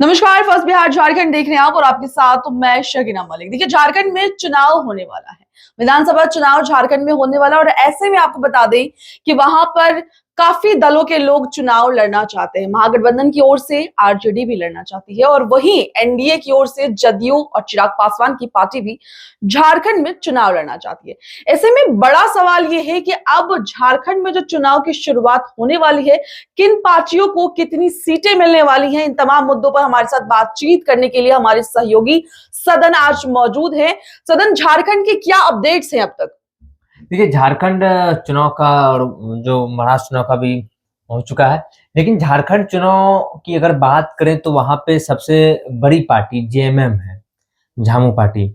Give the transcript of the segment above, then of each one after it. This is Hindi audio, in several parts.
नमस्कार। फर्स्ट बिहार झारखंड देख रहे हैं आप और आपके साथ मैं शकीना मलिक। देखिए, झारखंड में चुनाव होने वाला है, विधानसभा चुनाव झारखंड में होने वाला, और ऐसे में आपको बता दें कि वहां पर काफी दलों के लोग चुनाव लड़ना चाहते हैं। महागठबंधन की ओर से आरजेडी भी लड़ना चाहती है और वहीं एनडीए की ओर से जदयू और चिराग पासवान की पार्टी भी झारखंड में चुनाव लड़ना चाहती है। ऐसे में बड़ा सवाल यह है कि अब झारखंड में जो चुनाव की शुरुआत होने वाली है, किन पार्टियों को कितनी सीटें मिलने वाली हैं, इन तमाम मुद्दों पर हमारे साथ बातचीत करने के लिए हमारे सहयोगी सदन आज मौजूद है। सदन, झारखंड की क्या अपडेट्स हैं अब तक? देखिए, झारखंड चुनाव का और जो महाराष्ट्र चुनाव का भी हो चुका है, लेकिन झारखंड चुनाव की अगर बात करें तो वहां पे सबसे बड़ी पार्टी जेएमएम है, झामू पार्टी।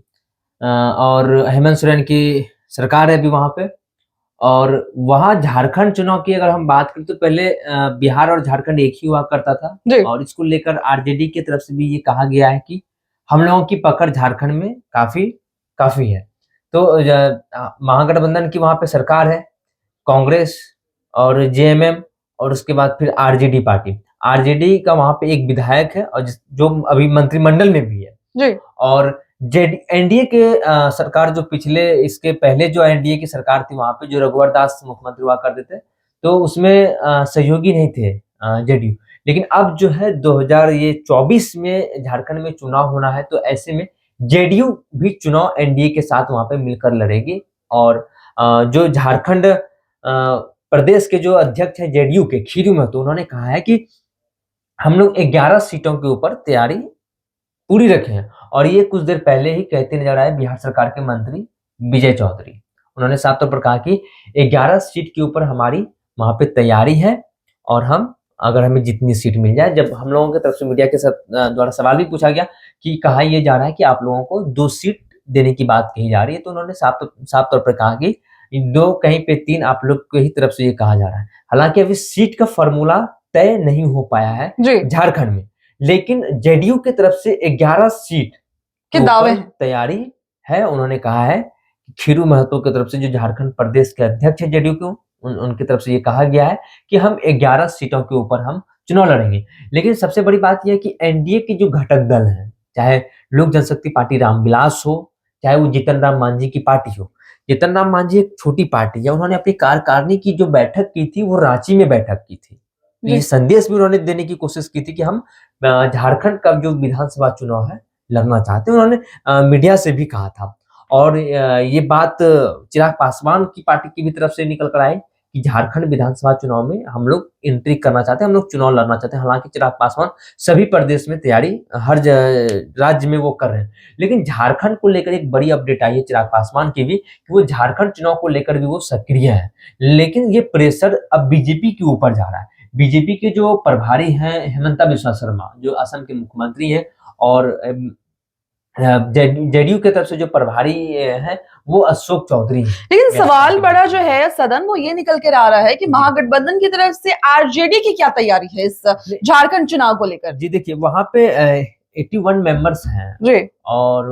और हेमंत सोरेन की सरकार है अभी वहां पे। और वहां झारखंड चुनाव की अगर हम बात करें तो पहले बिहार और झारखंड एक ही हुआ करता था, और इसको लेकर आरजेडी की तरफ से भी ये कहा गया है कि हम लोगों की पकड़ झारखंड में काफी काफी है। तो महागठबंधन की वहां पे सरकार है, कांग्रेस और जेएमएम, और उसके बाद फिर आरजेडी पार्टी। आरजेडी का वहां पे एक विधायक है और जो अभी मंत्रिमंडल में भी है जी। और एनडीए के सरकार जो पिछले इसके पहले जो एनडीए की सरकार थी वहां पे जो रघुवर दास मुख्यमंत्री हुआ करते थे, तो उसमें सहयोगी नहीं थे जेडीयू। लेकिन अब जो है 2024 में झारखंड में चुनाव होना है, तो ऐसे में जेडीयू भी चुनाव एनडीए के साथ वहां पे मिलकर लड़ेगी। और जो झारखंड प्रदेश के जो अध्यक्ष है जेडीयू के, खीरू महतो, उन्होंने कहा है कि हम लोग 11 सीटों के ऊपर तैयारी पूरी रखे हैं। और ये कुछ देर पहले ही कहते नजर आए बिहार सरकार के मंत्री विजय चौधरी। उन्होंने साफ तौर पर कहा कि 11 सीट के ऊपर हमारी वहां पे तैयारी है, और हम अगर हमें जितनी सीट मिल जाए, जब हम लोगों की तरफ से मीडिया के द्वारा सवाल भी पूछा गया कि कहा यह जा रहा है कि आप लोगों को 2 सीट देने की बात कही जा रही है, तो उन्होंने साफ तौर पर कहा कि 2 कहीं पे 3 आप लोग की ही तरफ से ये कहा जा रहा है। हालांकि अभी सीट का फॉर्मूला तय नहीं हो पाया है झारखंड में, लेकिन जेडीयू की तरफ से 11 सीट के दावे तैयारी है। उन्होंने कहा है कि खीरू महतो की तरफ से, जो झारखंड प्रदेश के अध्यक्ष है जेडीयू के, उनकी तरफ से ये कहा गया है कि हम 11 सीटों के ऊपर हम चुनाव लड़ेंगे। लेकिन सबसे बड़ी बात यह है कि एनडीए के जो घटक दल हैं, चाहे लोक जनशक्ति पार्टी रामविलास हो, चाहे वो जीतन राम मांझी की पार्टी हो। जीतन राम मांझी एक छोटी पार्टी है, उन्होंने अपनी कार्यकारिणी की जो बैठक की थी वो रांची में बैठक की थी। ये संदेश भी उन्होंने देने की कोशिश की थी कि हम झारखंड का जो विधानसभा चुनाव है लड़ना चाहते हैं। उन्होंने मीडिया से भी कहा था, और ये बात चिराग पासवान की पार्टी की भी तरफ से निकल कर आई कि झारखंड विधानसभा चुनाव में हम लोग एंट्री करना चाहते हैं, हम लोग चुनाव लड़ना चाहते हैं। हालांकि चिराग पासवान सभी प्रदेश में तैयारी हर राज्य में वो कर रहे हैं, लेकिन झारखंड को लेकर एक बड़ी अपडेट आई है चिराग पासवान की भी, कि वो झारखंड चुनाव को लेकर भी वो सक्रिय है। लेकिन ये प्रेशर अब बीजेपी के ऊपर जा रहा है। बीजेपी के जो प्रभारी हैं हेमंता बिस्वा शर्मा, जो असम के मुख्यमंत्री हैं, और जेडीयू की तरफ से जो प्रभारी हैं वो अशोक चौधरी हैं। लेकिन सवाल बड़ा जो है सदन, वो ये निकल कर आ रहा है कि महागठबंधन की तरफ से आरजेडी की क्या तैयारी है इस झारखंड चुनाव को लेकर? जी देखिए, वहां पे 81 मेंबर्स हैं जी, और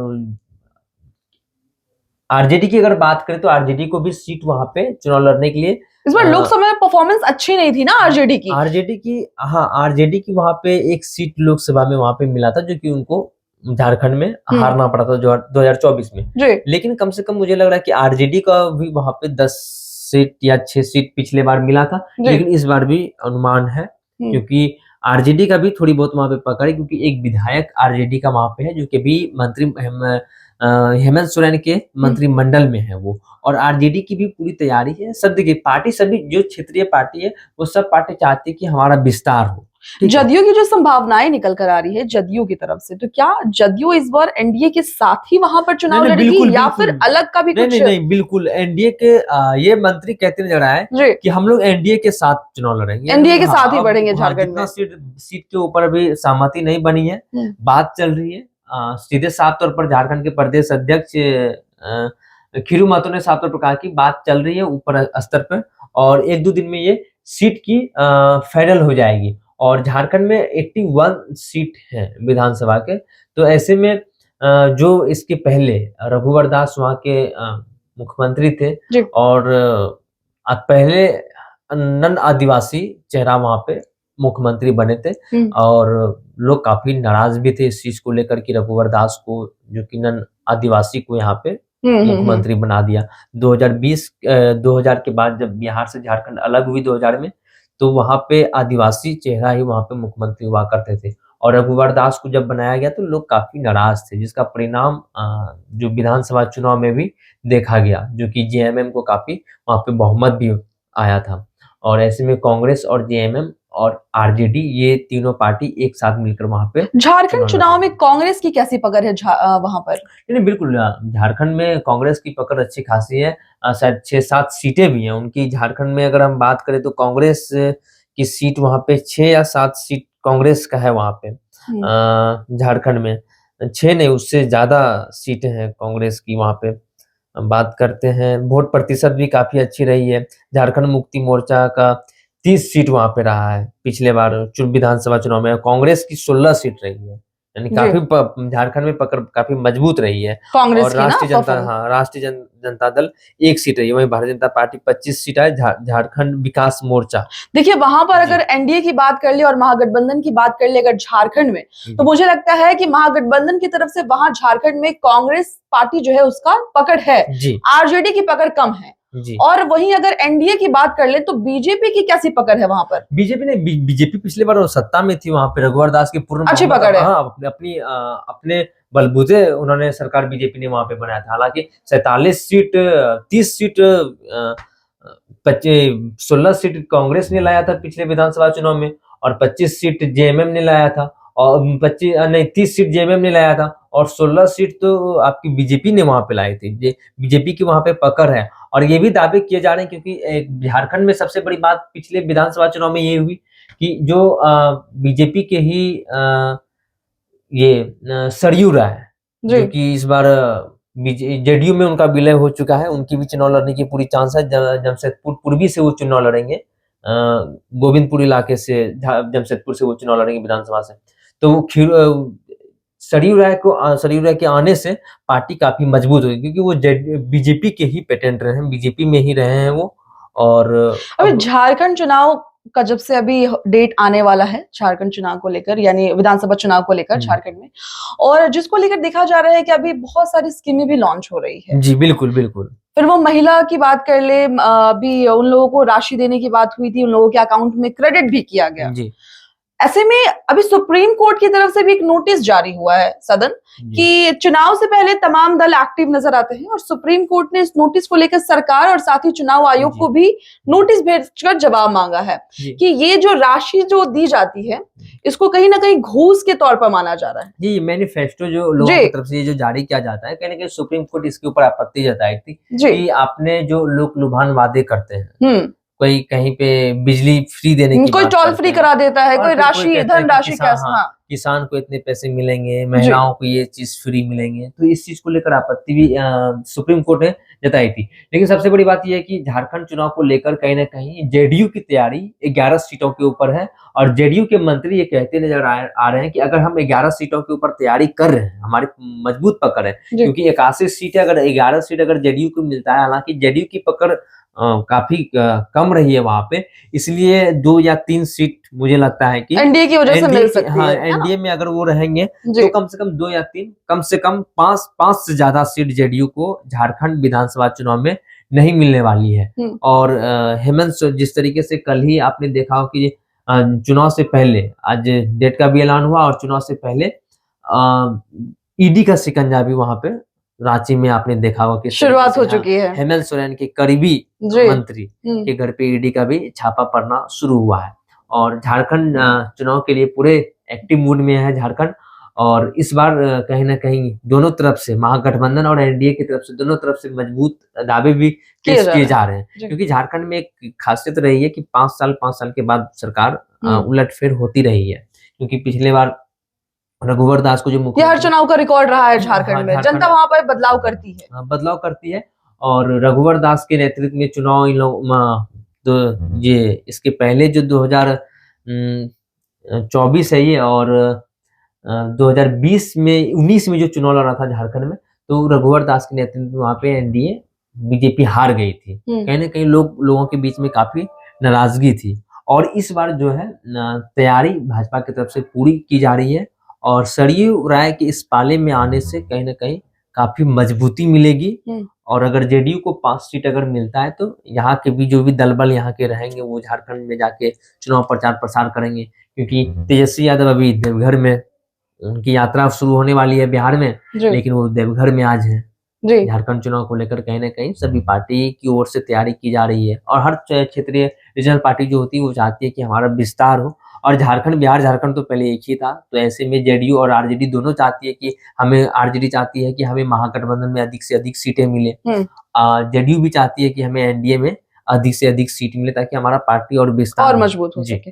आरजेडी की अगर बात करें तो आरजेडी को भी सीट वहां पे चुनाव लड़ने के लिए, इस बार लोकसभा में परफॉर्मेंस अच्छी नहीं थी ना आरजेडी की। आरजेडी की वहां पे एक सीट लोकसभा में वहां पे मिला था, जो कि उनको झारखंड में हारना पड़ा था 2024 में। लेकिन कम से कम मुझे लग रहा है कि आरजेडी का भी वहां पे 10 सीट या 6 सीट पिछले बार मिला था, लेकिन इस बार भी अनुमान है, क्योंकि आरजेडी का भी थोड़ी बहुत वहां पे पकड़ है, क्योंकि एक विधायक आरजेडी का वहां पे है जो कि भी मंत्री हेमंत सोरेन के मंत्रिमंडल में है वो। और आरजेडी की भी पूरी तैयारी है। सब देखिए, पार्टी सभी जो क्षेत्रीय पार्टी है वो सब पार्टी चाहती है कि हमारा विस्तार हो। जदयू की जो संभावनाएं निकल कर आ रही है जदयू की तरफ से, तो क्या जदयू इस बार एनडीए के साथ ही वहां पर चुनाव लड़ेगी या फिर अलग का भी कुछ? नहीं, बिल्कुल एनडीए के ये मंत्री कहते नजर आए कि हम लोग एनडीए के साथ चुनाव लड़ेंगे, एनडीए के साथ ही बढ़ेंगे झारखंड में। सीट के ऊपर अभी सहमति नहीं बनी है, बात चल रही है। सीधे साफ तौर पर झारखंड के प्रदेश अध्यक्ष खीरू महतो ने साफ तौर पर कहा कि बात चल रही है ऊपर स्तर पर, और 1-2 दिन में ये सीट की फाइनल हो जाएगी। और झारखंड में 81 सीट है विधानसभा के, तो ऐसे में जो इसके पहले रघुवर दास वहां के मुख्यमंत्री थे, और पहले नन आदिवासी चेहरा वहां पे मुख्यमंत्री बने थे और लोग काफी नाराज भी थे इस चीज को लेकर कि रघुवर दास को, जो कि नन आदिवासी को यहाँ पे मुख्यमंत्री बना दिया। 2000 के बाद जब बिहार से झारखंड अलग हुई 2000 में, तो वहां पे आदिवासी चेहरा ही वहां पे मुख्यमंत्री हुआ करते थे और रघुवर दास को जब बनाया गया तो लोग काफी नाराज थे, जिसका परिणाम जो विधानसभा चुनाव में भी देखा गया, जो कि जेएमएम को काफी वहां पे बहुमत भी आया था। और ऐसे में कांग्रेस और जेएमएम और आरजेडी ये तीनों पार्टी एक साथ मिलकर वहां पे झारखंड चुनाव में कांग्रेस की कैसी पकड़ है वहां पर? नहीं, बिल्कुल झारखंड में कांग्रेस की पकड़ अच्छी खासी है। शायद 6-7 सीटें भी हैं उनकी झारखंड में। अगर हम बात करें तो कांग्रेस की सीट वहां पे 6 या 7 सीट कांग्रेस का है वहां पे झारखंड में। 6 नहीं, उससे ज्यादा सीटें हैं कांग्रेस की वहां पे। बात करते हैं, वोट प्रतिशत भी काफी अच्छी रही है। झारखंड मुक्ति मोर्चा का 30 सीट वहां पे रहा है पिछले बार विधानसभा चुनाव में। कांग्रेस की 16 सीट रही है, यानी काफी झारखंड में पकड़ काफी मजबूत रही है। कांग्रेस और राष्ट्रीय जनता दल 1 सीट रही है। वहीं भारतीय जनता पार्टी 25 सीट है। झारखंड विकास मोर्चा, देखिए वहां पर अगर एनडीए की बात कर ले और महागठबंधन की बात कर ले अगर झारखंड में, तो मुझे लगता है कि महागठबंधन की तरफ से वहां झारखंड में कांग्रेस पार्टी जो है उसका पकड़ है, आरजेडी की पकड़ कम है। और वहीं अगर एनडीए की बात कर ले तो बीजेपी की कैसी पकड़ है वहां पर? बीजेपी पिछले बार सत्ता में थी वहां पे, रघुवर दास की पूर्ण अच्छी पकड़ है। अपने बलबूते उन्होंने सरकार बीजेपी ने वहां पे बनाया था। हालांकि 47 सीट 30 सीट 16 सीट कांग्रेस ने लाया था पिछले विधानसभा चुनाव में और 25 सीट जेएमएम ने लाया था और 30 सीट जेएमएम ने लाया था और 16 सीट तो आपकी बीजेपी ने वहां पे लाई थी। बीजेपी की वहां पे पकड़ है और ये भी दावे किए जा रहे हैं, क्योंकि झारखंड में सबसे बड़ी बात पिछले विधानसभा चुनाव में ये हुई कि जो बीजेपी के ही ये सरयू राय, जो कि इस बार जेडीयू में उनका विलय हो चुका है, उनकी भी चुनाव लड़ने की पूरी चांस है। जमशेदपुर पूर्वी से वो चुनाव लड़ेंगे, गोविंदपुर इलाके से जमशेदपुर से वो चुनाव लड़ेंगे विधानसभा से। तो सरयू राय के आने से पार्टी काफी मजबूत हुई, क्योंकि वो बीजेपी के ही पेटेंट रहे हैं, बीजेपी में ही रहे हैं वो। और अभी झारखंड चुनाव का जब से अभी डेट आने वाला है झारखंड चुनाव को लेकर, यानी विधानसभा चुनाव को लेकर झारखंड में, और जिसको लेकर देखा जा रहा है कि अभी बहुत सारी स्कीमें भी लॉन्च हो रही है। जी बिल्कुल बिल्कुल। फिर वो महिला की बात कर ले, अभी उन लोगों को राशि देने की बात हुई थी, उन लोगों के अकाउंट में क्रेडिट भी किया गया जी। ऐसे में अभी सुप्रीम कोर्ट की तरफ से भी एक नोटिस जारी हुआ है सदन कि चुनाव से पहले तमाम दल एक्टिव नजर आते हैं, और सुप्रीम कोर्ट ने इस नोटिस को लेकर सरकार और साथ ही चुनाव आयोग को भी नोटिस भेजकर जवाब मांगा है कि ये जो राशि जो दी जाती है इसको कहीं ना कहीं घूस के तौर पर माना जा रहा है। जी, मैनिफेस्टो जो लोगों की तरफ से जो जारी किया जाता है, कहीं ना कहीं सुप्रीम कोर्ट इसके ऊपर आपत्ति जताई थी कि आपने जो लोक लुभान वादे करते हैं, कोई कहीं पे बिजली फ्री देने की, कोई टोल फ्री करा देता है, कोई राशि धनराशि किसान को इतने पैसे मिलेंगे, महिलाओं को ये चीज फ्री मिलेंगे, तो इस चीज को लेकर आपत्ति भी सुप्रीम कोर्ट ने जताई थी। लेकिन सबसे बड़ी बात यह है कि झारखंड चुनाव को लेकर कहीं ना कहीं जेडीयू की तैयारी 11 सीटों के ऊपर है और जेडीयू के मंत्री ये कहते नजर आ रहे हैं कि अगर हम 11 सीटों के ऊपर तैयारी कर रहे हैं, हमारी मजबूत पकड़ है, क्योंकि 81 सीटें अगर 11 सीट अगर जेडीयू को मिलता है, हालांकि जेडीयू की पकड़ काफी कम रही है वहां पे, इसलिए 2 या 3 सीट मुझे लगता है कि एनडीए की वजह से मिल सकती है। एनडीए में अगर वो रहेंगे तो कम से कम 2 या 3, कम से कम 5 से ज्यादा सीट जेडीयू को झारखंड विधानसभा चुनाव में नहीं मिलने वाली है। और हेमंत, जिस तरीके से कल ही आपने देखा हो कि चुनाव से पहले, आज डेट का भी ऐलान हुआ और चुनाव से पहले ईडी का शिकंजा भी वहां पे रांची में आपने देखा होगा कि शुरुआत हो चुकी है। हेमंत सोरेन के करीबी मंत्री के घर पे ईडी का भी छापा पड़ना शुरू हुआ है और झारखंड चुनाव के लिए पूरे एक्टिव मूड में है झारखंड। और इस बार कहीं ना कहीं दोनों तरफ से, महागठबंधन और एनडीए की तरफ से, दोनों तरफ से मजबूत दावे भी पेश किए जा रहे हैं, क्योंकि झारखंड में एक खासियत रही है कि 5 साल के बाद सरकार उलटफेर होती रही है, क्योंकि पिछले बार रघुवर दास को जो मुख्य, हर चुनाव का रिकॉर्ड रहा है झारखंड में, जनता वहां पर बदलाव करती है और रघुवर दास के नेतृत्व में चुनाव इन लोग तो ये इसके पहले जो 2024 है ये, और 2020 में 19 में जो चुनाव लड़ा था झारखंड में, तो रघुवर दास के नेतृत्व में वहां पे एनडीए बीजेपी हार गई थी। कहीं ना कहीं लोगों के बीच में काफी नाराजगी थी और इस बार जो है तैयारी भाजपा की तरफ से पूरी की जा रही है और सरयू राय के इस पाले में आने से कहीं ना कहीं काफी मजबूती मिलेगी। और अगर जेडीयू को 5 सीट अगर मिलता है तो यहाँ के भी जो भी दल बल यहाँ के रहेंगे वो झारखंड में जाके चुनाव प्रचार प्रसार करेंगे, क्योंकि तेजस्वी यादव अभी देवघर में उनकी यात्रा शुरू होने वाली है बिहार में, लेकिन वो देवघर में आज है। झारखंड चुनाव को लेकर कहीं ना कहीं सभी पार्टी की ओर से तैयारी की जा रही है और हर क्षेत्रीय रीजनल पार्टी जो होती है वो चाहती है कि हमारा विस्तार हो। और झारखंड, बिहार झारखंड तो पहले एक ही था, तो ऐसे में जेडीयू और आरजेडी दोनों चाहती है कि हमें, आरजेडी चाहती है कि हमें महागठबंधन में अधिक से अधिक सीटें मिले, जेडीयू भी चाहती है कि हमें एनडीए में अधिक से अधिक सीट मिले ताकि हमारा पार्टी और विस्तार और मजबूत हो सके।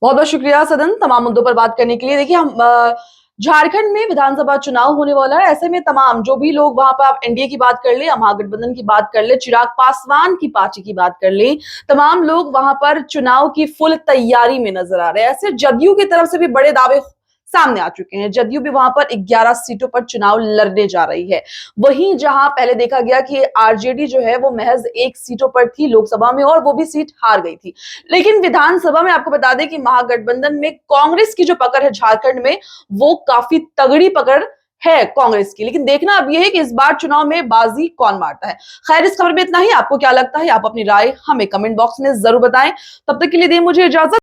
बहुत बहुत शुक्रिया सदन तमाम मुद्दों पर बात करने के लिए। देखिए, हम झारखंड में विधानसभा चुनाव होने वाला है, ऐसे में तमाम जो भी लोग वहां पर, आप एनडीए की बात कर ले, महागठबंधन की बात कर ले, चिराग पासवान की पार्टी की बात कर ले, तमाम लोग वहां पर चुनाव की फुल तैयारी में नजर आ रहे हैं। ऐसे जदयू की तरफ से भी बड़े दावे सामने आ चुके हैं। जदयू भी वहां पर 11 सीटों पर चुनाव लड़ने जा रही है। वहीं जहां पहले देखा गया कि आरजेडी जो है वो महज 1 सीटों पर थी लोकसभा में और वो भी सीट हार गई थी, लेकिन विधानसभा में आपको बता दें कि महागठबंधन में कांग्रेस की जो पकड़ है झारखंड में, वो काफी तगड़ी पकड़ है कांग्रेस की। लेकिन देखना अब यह है कि इस बार चुनाव में बाजी कौन मारता है। खैर, इस खबर में इतना ही। आपको क्या लगता है, आप अपनी राय हमें कमेंट बॉक्स में जरूर बताएं। तब तक के लिए दें मुझे इजाजत।